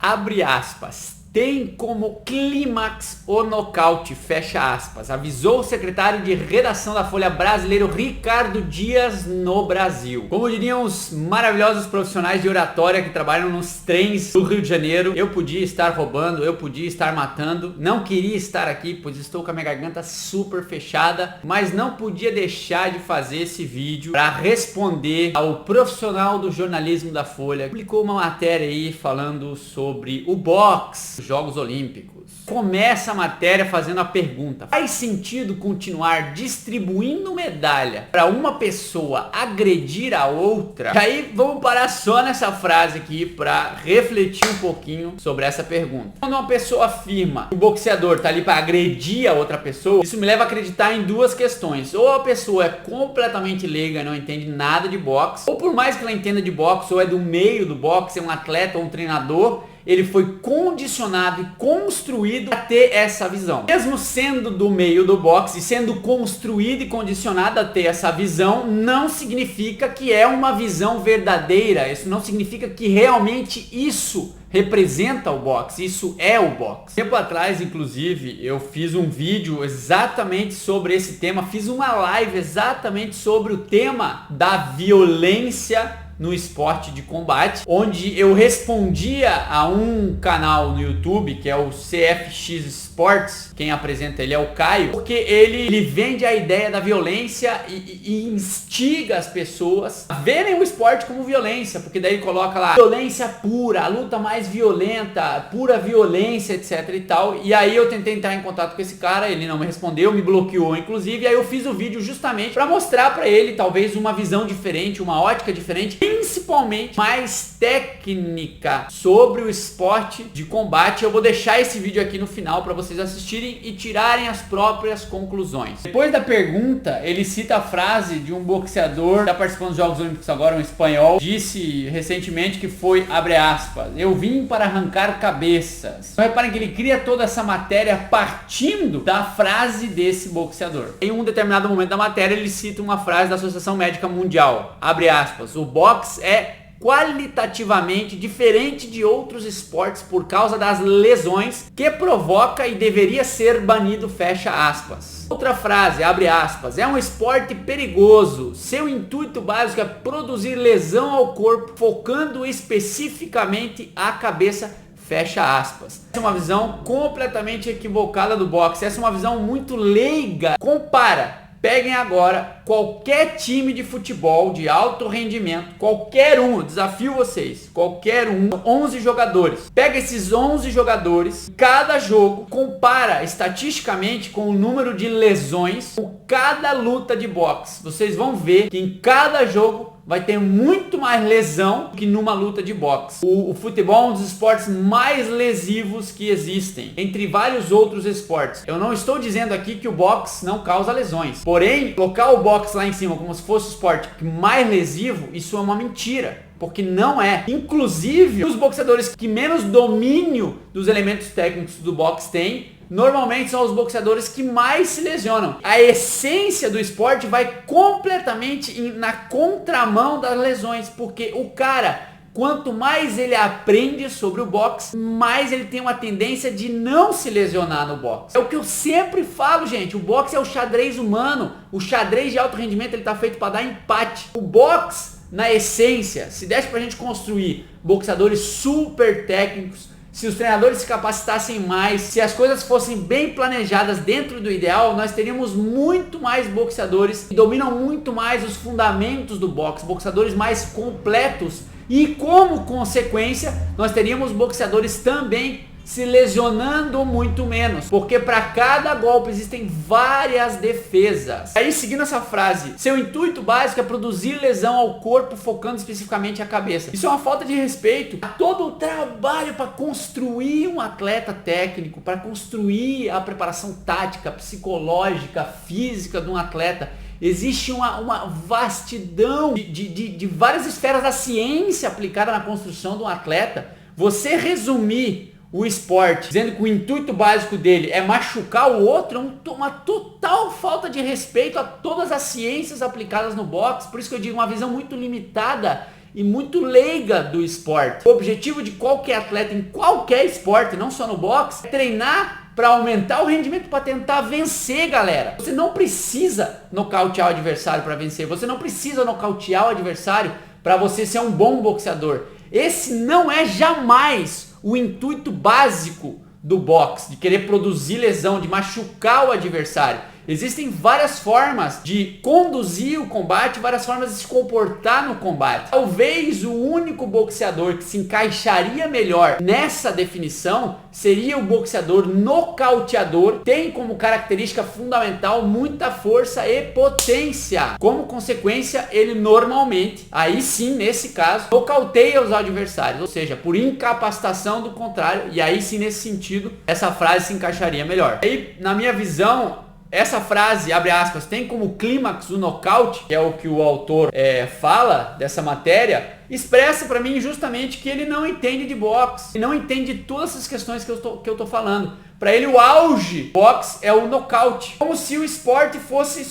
Abre aspas, tem como clímax o nocaute, fecha aspas, avisou o secretário de redação da Folha brasileiro Ricardo Dias no Brasil. Como diriam os maravilhosos profissionais de oratória que trabalham nos trens do Rio de Janeiro, eu podia estar roubando, eu podia estar matando, não queria estar aqui, pois estou com a minha garganta super fechada, mas não podia deixar de fazer esse vídeo para responder ao profissional do jornalismo da Folha. Publicou uma matéria aí falando sobre o boxe, Jogos Olímpicos. Começa a matéria fazendo a pergunta: faz sentido continuar distribuindo medalha para uma pessoa agredir a outra? E aí vamos parar só nessa frase aqui para refletir um pouquinho sobre essa pergunta. Quando uma pessoa afirma que o boxeador tá ali para agredir a outra pessoa, isso me leva a acreditar em duas questões: ou a pessoa é completamente leiga e não entende nada de boxe, ou por mais que ela entenda de boxe, ou é do meio do boxe, é um atleta ou um treinador, ele foi condicionado e construído a ter essa visão. Mesmo sendo do meio do boxe, sendo construído e condicionado a ter essa visão, não significa que é uma visão verdadeira. Isso não significa que realmente isso representa o boxe, isso é o boxe. Tempo atrás, inclusive, eu fiz um vídeo exatamente sobre esse tema, fiz uma live exatamente sobre o tema da violência no esporte de combate, onde eu respondia a um canal no YouTube, que é o CFX Sports, quem apresenta ele é o Caio, porque ele vende a ideia da violência e instiga as pessoas a verem o esporte como violência, porque daí coloca lá violência pura, a luta mais violenta, pura violência, etc e tal. E aí eu tentei entrar em contato com esse cara, ele não me respondeu, me bloqueou inclusive, e aí eu fiz o vídeo justamente para mostrar para ele talvez uma visão diferente, uma ótica diferente, principalmente mais técnica sobre o esporte de combate. Eu vou deixar esse vídeo aqui no final para vocês assistirem e tirarem as próprias conclusões. Depois da pergunta, ele cita a frase de um boxeador que está participando dos Jogos Olímpicos agora, um espanhol, disse recentemente que foi, abre aspas, eu vim para arrancar cabeças. Então reparem que ele cria toda essa matéria partindo da frase desse boxeador. Em um determinado momento da matéria, ele cita uma frase da Associação Médica Mundial, abre aspas, o boxe é qualitativamente diferente de outros esportes por causa das lesões que provoca e deveria ser banido, fecha aspas. Outra frase, abre aspas, é um esporte perigoso, seu intuito básico é produzir lesão ao corpo, focando especificamente a cabeça, fecha aspas. Essa é uma visão completamente equivocada do boxe, essa é uma visão muito leiga. Compara. Peguem agora qualquer time de futebol de alto rendimento, qualquer um, eu desafio vocês, qualquer um, 11 jogadores. Pega esses 11 jogadores, cada jogo, compara estatisticamente com o número de lesões por cada luta de boxe. Vocês vão ver que em cada jogo vai ter muito mais lesão que numa luta de boxe. O futebol é um dos esportes mais lesivos que existem, entre vários outros esportes. Eu não estou dizendo aqui que o boxe não causa lesões. Porém, colocar o boxe lá em cima como se fosse o esporte mais lesivo, isso é uma mentira. Porque não é. Inclusive, os boxeadores que menos domínio dos elementos técnicos do boxe têm, normalmente são os boxeadores que mais se lesionam. A essência do esporte vai completamente na contramão das lesões, porque o cara, quanto mais ele aprende sobre o boxe, mais ele tem uma tendência de não se lesionar no boxe. É o que eu sempre falo, gente, o boxe é o xadrez humano, o xadrez de alto rendimento ele tá feito para dar empate. O boxe, na essência, se desse pra gente construir boxeadores super técnicos, se os treinadores se capacitassem mais, se as coisas fossem bem planejadas dentro do ideal, nós teríamos muito mais boxeadores que dominam muito mais os fundamentos do boxe, boxeadores mais completos e, como consequência, nós teríamos boxeadores também se lesionando muito menos, porque para cada golpe existem várias defesas. Aí, seguindo essa frase, seu intuito básico é produzir lesão ao corpo, focando especificamente a cabeça. Isso é uma falta de respeito a todo o trabalho para construir um atleta técnico, para construir a preparação tática, psicológica, física de um atleta. Existe uma vastidão de várias esferas da ciência aplicada na construção de um atleta. Você resumir o esporte dizendo que o intuito básico dele é machucar o outro é uma total falta de respeito a todas as ciências aplicadas no boxe. Por isso que eu digo, uma visão muito limitada e muito leiga do esporte. O objetivo de qualquer atleta em qualquer esporte, não só no boxe, é treinar para aumentar o rendimento, para tentar vencer, galera. Você não precisa nocautear o adversário para vencer. Você não precisa nocautear o adversário para você ser um bom boxeador. Esse não é jamais o intuito básico do boxe, de querer produzir lesão, de machucar o adversário. Existem várias formas de conduzir o combate, várias formas de se comportar no combate. Talvez o único boxeador que se encaixaria melhor nessa definição seria o boxeador nocauteador. Tem como característica fundamental muita força e potência. Como consequência, ele normalmente, aí sim, nesse caso, nocauteia os adversários, ou seja, por incapacitação do contrário. E aí sim, nesse sentido, essa frase se encaixaria melhor. Aí, na minha visão, essa frase, abre aspas, tem como clímax o nocaute, que é o que o autor fala dessa matéria, expressa para mim justamente que ele não entende de boxe, não entende todas essas questões que eu tô falando. Para ele o auge do boxe é o nocaute, como se o esporte fosse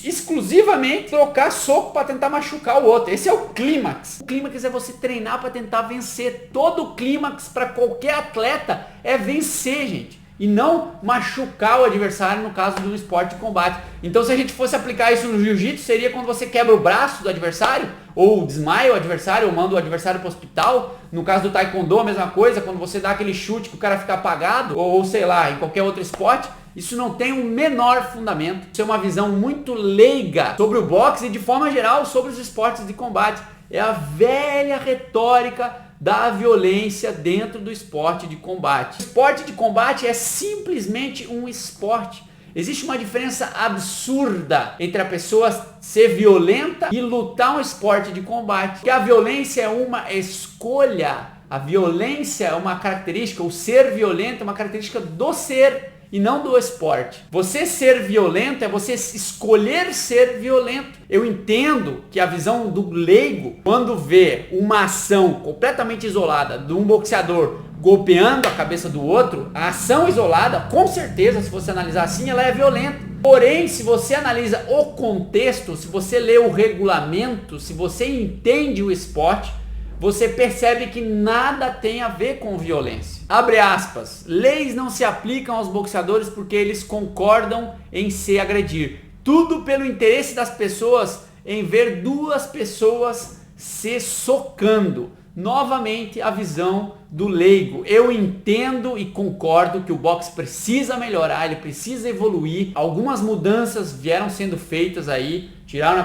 exclusivamente trocar soco para tentar machucar o outro. Esse é o clímax. O clímax é você treinar para tentar vencer. Todo o clímax para qualquer atleta é vencer, gente, e não machucar o adversário no caso do esporte de combate. Então, se a gente fosse aplicar isso no jiu-jitsu, seria quando você quebra o braço do adversário, ou desmaia o adversário, ou manda o adversário para o hospital. No caso do taekwondo, a mesma coisa, quando você dá aquele chute que o cara fica apagado, ou sei lá, em qualquer outro esporte. Isso não tem o menor fundamento. Isso é uma visão muito leiga sobre o boxe e, de forma geral, sobre os esportes de combate. É a velha retórica da violência dentro do esporte de combate. O esporte de combate é simplesmente um esporte. Existe uma diferença absurda entre a pessoa ser violenta e lutar um esporte de combate. Porque a violência é uma escolha. A violência é uma característica, o ser violento é uma característica do ser e não do esporte. Você ser violento é você escolher ser violento. Eu entendo que a visão do leigo, quando vê uma ação completamente isolada de um boxeador golpeando a cabeça do outro, a ação isolada, com certeza, se você analisar assim, ela é violenta. Porém, se você analisa o contexto, se você lê o regulamento, se você entende o esporte, você percebe que nada tem a ver com violência. Abre aspas, leis não se aplicam aos boxeadores porque eles concordam em se agredir. Tudo pelo interesse das pessoas em ver duas pessoas se socando. Novamente a visão do leigo. Eu entendo e concordo que o boxe precisa melhorar, ele precisa evoluir. Algumas mudanças vieram sendo feitas aí. Tiraram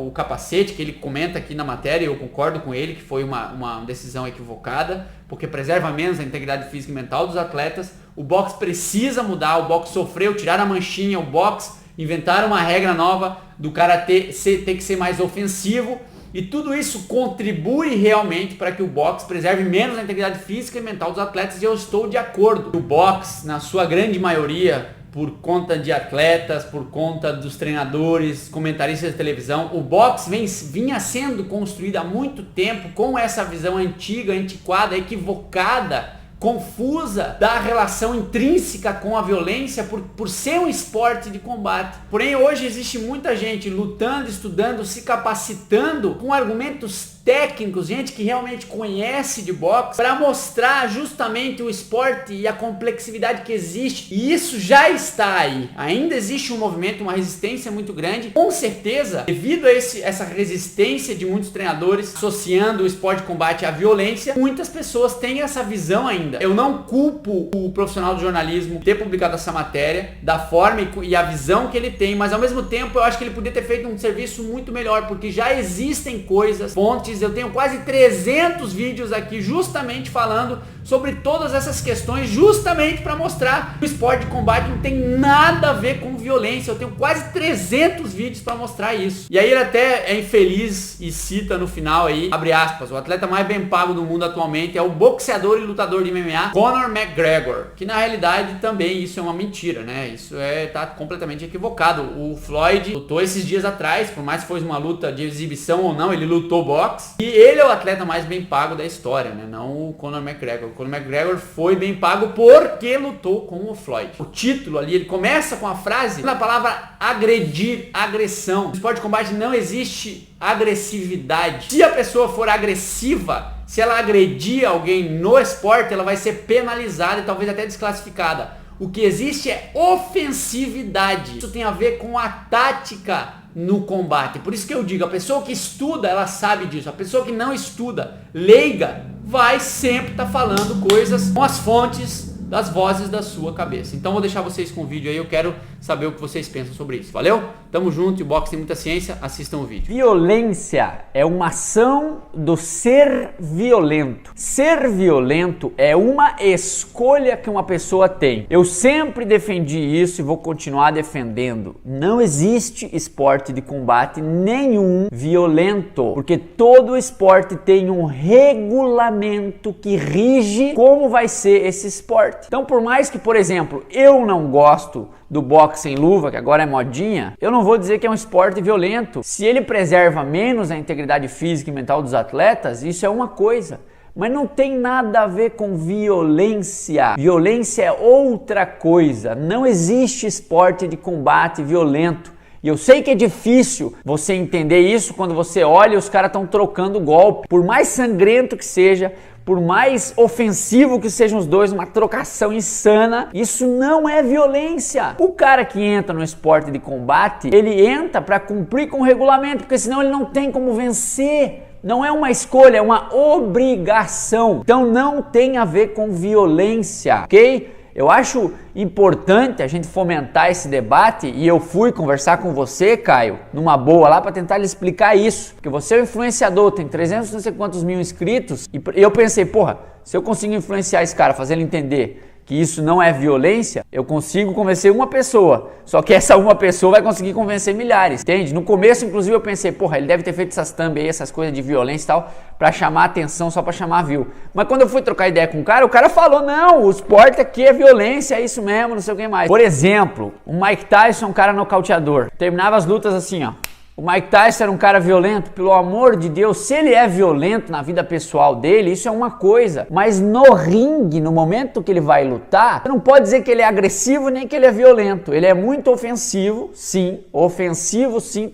o capacete, que ele comenta aqui na matéria, e eu concordo com ele, que foi uma decisão equivocada, porque preserva menos a integridade física e mental dos atletas. O boxe precisa mudar, o boxe sofreu, tiraram a manchinha, o boxe inventaram uma regra nova do karatê ter que ser mais ofensivo. E tudo isso contribui realmente para que o boxe preserve menos a integridade física e mental dos atletas, e eu estou de acordo. O boxe, na sua grande maioria, por conta de atletas, por conta dos treinadores, comentaristas de televisão, o boxe vinha sendo construído há muito tempo com essa visão antiga, antiquada, equivocada, confusa da relação intrínseca com a violência por ser um esporte de combate. Porém, hoje existe muita gente lutando, estudando, se capacitando com argumentos técnicos, gente que realmente conhece de boxe, para mostrar justamente o esporte e a complexidade que existe. E isso já está aí. Ainda existe um movimento, uma resistência muito grande. Com certeza, devido a essa resistência de muitos treinadores associando o esporte de combate à violência, muitas pessoas têm essa visão ainda. Eu não culpo o profissional do jornalismo ter publicado essa matéria, da forma e a visão que ele tem, mas ao mesmo tempo eu acho que ele podia ter feito um serviço muito melhor, porque já existem coisas, fontes. Eu tenho quase 300 vídeos aqui justamente falando sobre todas essas questões, justamente para mostrar que o esporte de combate não tem nada a ver com violência. Eu tenho quase 300 vídeos para mostrar isso. E aí ele até é infeliz e cita no final aí, abre aspas, o atleta mais bem pago do mundo atualmente é o boxeador e lutador de MMA Conor McGregor, que na realidade também isso é uma mentira, né? Isso tá completamente equivocado. O Floyd lutou esses dias atrás, por mais que fosse uma luta de exibição ou não, ele lutou boxe, e ele é o atleta mais bem pago da história, né? Não o Conor McGregor. Conor McGregor foi bem pago porque lutou com o Floyd. O título ali, ele começa com a frase na palavra agredir, agressão. No esporte de combate não existe agressividade. Se a pessoa for agressiva, se ela agredir alguém no esporte, ela vai ser penalizada e talvez até desclassificada. O que existe é ofensividade. Isso tem a ver com a tática no combate. Por isso que eu digo, a pessoa que estuda, ela sabe disso. A pessoa que não estuda, leiga, vai sempre estar falando coisas com as fontes das vozes da sua cabeça. Então vou deixar vocês com o vídeo aí, eu quero saber o que vocês pensam sobre isso. Valeu? Tamo junto, e o boxe tem muita ciência, assistam o vídeo. Violência é uma ação do ser violento. Ser violento é uma escolha que uma pessoa tem. Eu sempre defendi isso e vou continuar defendendo. Não existe esporte de combate nenhum violento, porque todo esporte tem um regulamento que rige como vai ser esse esporte. Então, por mais que, por exemplo, eu não gosto do boxe sem luva, que agora é modinha, eu não vou dizer que é um esporte violento. Se ele preserva menos a integridade física e mental dos atletas, isso é uma coisa. Mas não tem nada a ver com violência. Violência é outra coisa. Não existe esporte de combate violento. E eu sei que é difícil você entender isso quando você olha e os caras estão trocando golpe. Por mais sangrento que seja, por mais ofensivo que sejam os dois, uma trocação insana, isso não é violência. O cara que entra no esporte de combate, ele entra para cumprir com o regulamento, porque senão ele não tem como vencer. Não é uma escolha, é uma obrigação. Então não tem a ver com violência, ok? Eu acho importante a gente fomentar esse debate e eu fui conversar com você, Caio, numa boa lá para tentar lhe explicar isso. Porque você é um influenciador, tem 300 não sei quantos mil inscritos e eu pensei, porra, se eu consigo influenciar esse cara, fazer ele entender que isso não é violência, eu consigo convencer uma pessoa. Só que essa uma pessoa vai conseguir convencer milhares, entende? No começo, inclusive, eu pensei, porra, ele deve ter feito essas thumb aí, essas coisas de violência e tal, pra chamar atenção, só pra chamar view. Mas quando eu fui trocar ideia com o cara falou, não, o esporte aqui é violência, é isso mesmo, não sei o que mais. Por exemplo, o Mike Tyson é um cara nocauteador. Terminava as lutas assim, ó. O Mike Tyson era um cara violento, pelo amor de Deus, se ele é violento na vida pessoal dele, isso é uma coisa, mas no ringue, no momento que ele vai lutar, você não pode dizer que ele é agressivo nem que ele é violento, ele é muito ofensivo sim,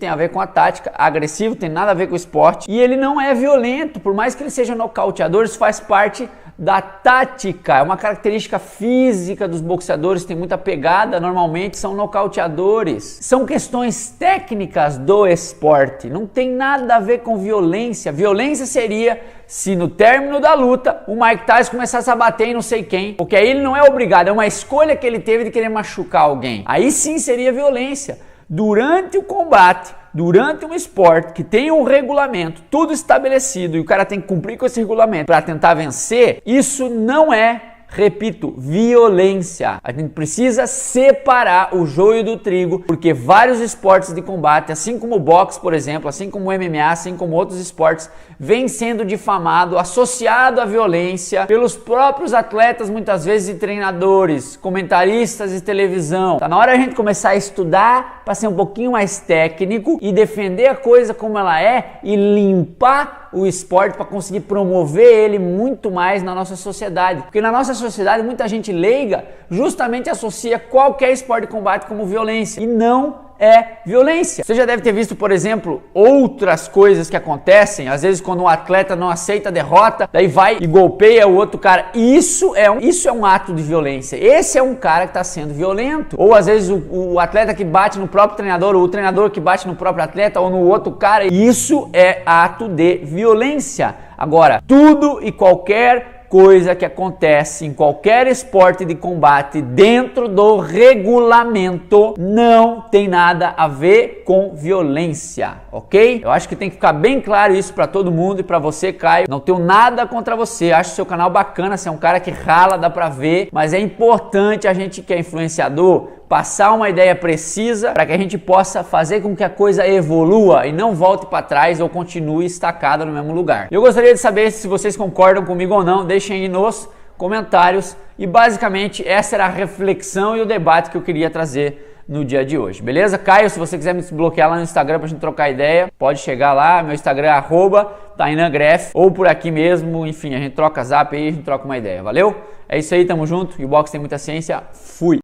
tem a ver com a tática, agressivo tem nada a ver com o esporte, e ele não é violento, por mais que ele seja nocauteador, isso faz parte da tática, é uma característica física dos boxeadores, tem muita pegada, normalmente são nocauteadores. São questões técnicas do esporte, não tem nada a ver com violência. Violência seria se no término da luta o Mike Tyson começasse a bater em não sei quem, porque aí ele não é obrigado, é uma escolha que ele teve de querer machucar alguém. Aí sim seria violência. Durante o combate, durante um esporte que tem um regulamento, tudo estabelecido e o cara tem que cumprir com esse regulamento para tentar vencer, isso não é, repito, violência. A gente precisa separar o joio do trigo, porque vários esportes de combate, assim como o boxe, por exemplo, assim como o MMA, assim como outros esportes, vem sendo difamado, associado à violência pelos próprios atletas, muitas vezes, e treinadores, comentaristas de televisão. Tá na hora a gente começar a estudar para ser um pouquinho mais técnico e defender a coisa como ela é e limpar o esporte para conseguir promover ele muito mais na nossa sociedade. Porque na nossa sociedade muita gente leiga justamente associa qualquer esporte de combate como violência e não é violência. Você já deve ter visto, por exemplo, outras coisas que acontecem, às vezes quando um atleta não aceita a derrota, daí vai e golpeia o outro cara. Isso é um ato de violência. Esse é um cara que está sendo violento. Ou às vezes o atleta que bate no próprio treinador, ou o treinador que bate no próprio atleta, ou no outro cara. Isso é ato de violência. Agora, tudo e qualquer coisa que acontece em qualquer esporte de combate dentro do regulamento não tem nada a ver com violência, ok? Eu acho que tem que ficar bem claro isso para todo mundo e para você, Caio. Não tenho nada contra você, acho seu canal bacana, você é um cara que rala, dá pra ver, mas é importante a gente que é influenciador passar uma ideia precisa para que a gente possa fazer com que a coisa evolua e não volte para trás ou continue estacada no mesmo lugar. Eu gostaria de saber se vocês concordam comigo ou não, deixem aí nos comentários e basicamente essa era a reflexão e o debate que eu queria trazer no dia de hoje, beleza? Caio, se você quiser me desbloquear lá no Instagram pra gente trocar ideia, pode chegar lá, meu Instagram é @tainangref ou por aqui mesmo, enfim, a gente troca zap aí, a gente troca uma ideia, valeu? É isso aí, tamo junto, o box tem muita ciência, fui!